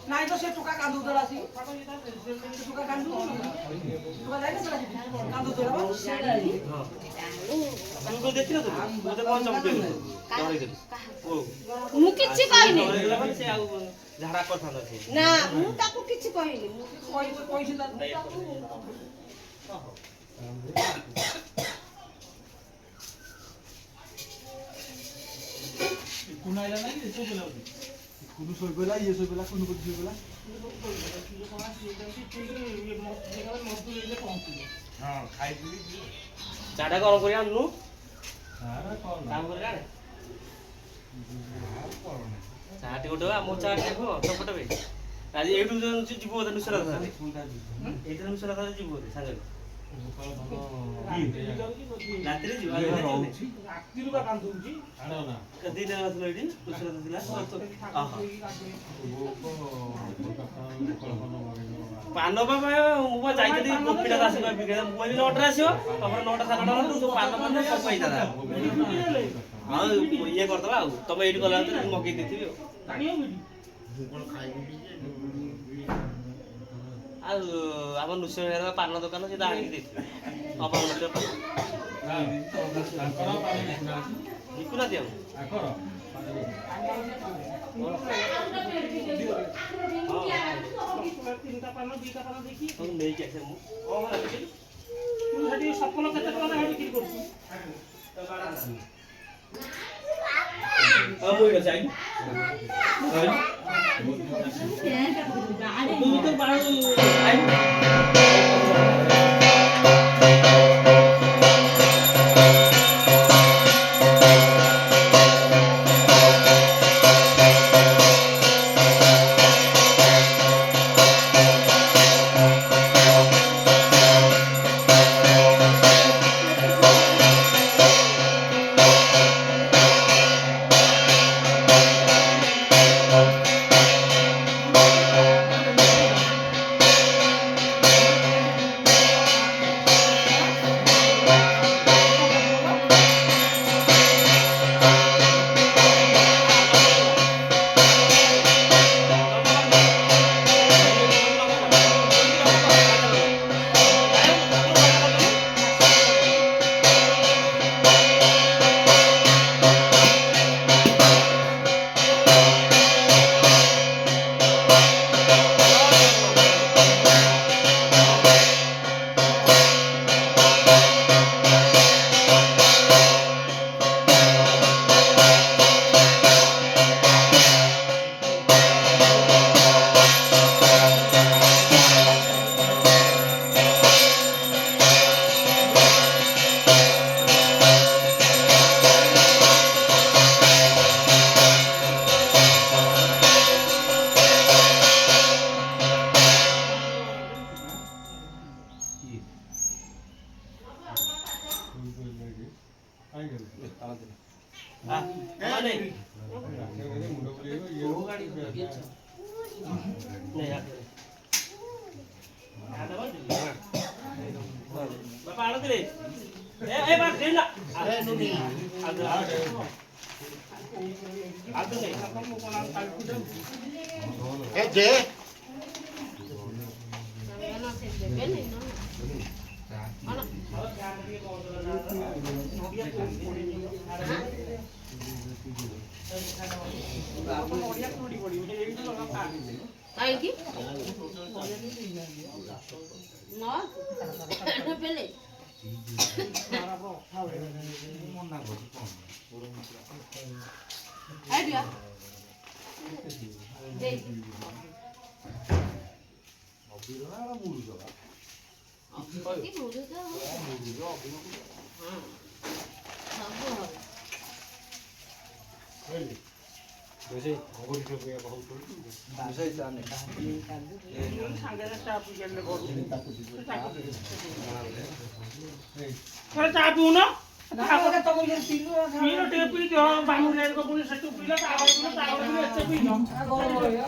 নাই তো সে টুকা কান্দু দড়াছি টুকা কান্দু টুকা যাই না কান্দু দড়াবো तुमको देखी ना तुम मुझे कौन चमके ମୁଁ କିଛି କହିନି से आउ झाड़ा कथा न थी ନା ମୁଁ ତାକୁ କିଛି କହିନି କହିଛି ତା कुनाइला नहीं ये सब बोला कुनु सोई बोला ये सोई बोला कुनु सोई बोला हां खाई पी चाटा गरम करी आनु सारा कौन काम कर गाड़े चाटी गोटे मो चाट देखो तो पटबे आज एटू जीव बोधे नुसरा था एटा नुसरा था जीव बोधे सांगे रात्रि जीव ରାତିରୁ ବା କାନ୍ଦୁଛି आड़ो ना दिन आसलो एटी नुसरा दिला आहा पान बाबा मु जाइती पिटा आसीबा बिगे मोबाइल नोट आसीबो हमर नोट सारा नोट तो पान पान सब पैसा था हां ये करदला तब एटी गला मगे देथिबी आम नुसरा पान दुकान से आनी देथिबी अब निकुना दिया आकर ତିନିଟା ପାନ ଦିଟା ପାନ ଦେଖି तो नहीं कैसे मु ତୁ ସେଠି ସଫଳ କେତେ ଟଙ୍କା ହେଠି ବିକ୍ରି କରୁଛୁ हां मोइ जाई तू तो बाहर आई ଏ ବା ଦେଇ ନା ଆରେ ନୁନି ଆଦେ ନେଇ ମୁଁ କୋନା କାଲି ଏ ଯେ ନା ସେ ଦେବେ ନି ନା କାହିଁକି ନା ବେଲେ ଆଇডিয়া ଦେଇ কি বুঝুছ ଚା ପିଉନ ଗାଁ ତମ ଇଏ ପିଲୁ ପିଇଲ ଟିକେ ପିଇ ଦିଅ ବାମୁଣ ପୁଣି ସେଠୁ ପିଇଲ ତାପରେ ଏତେ ପିଇଲ ଗରମ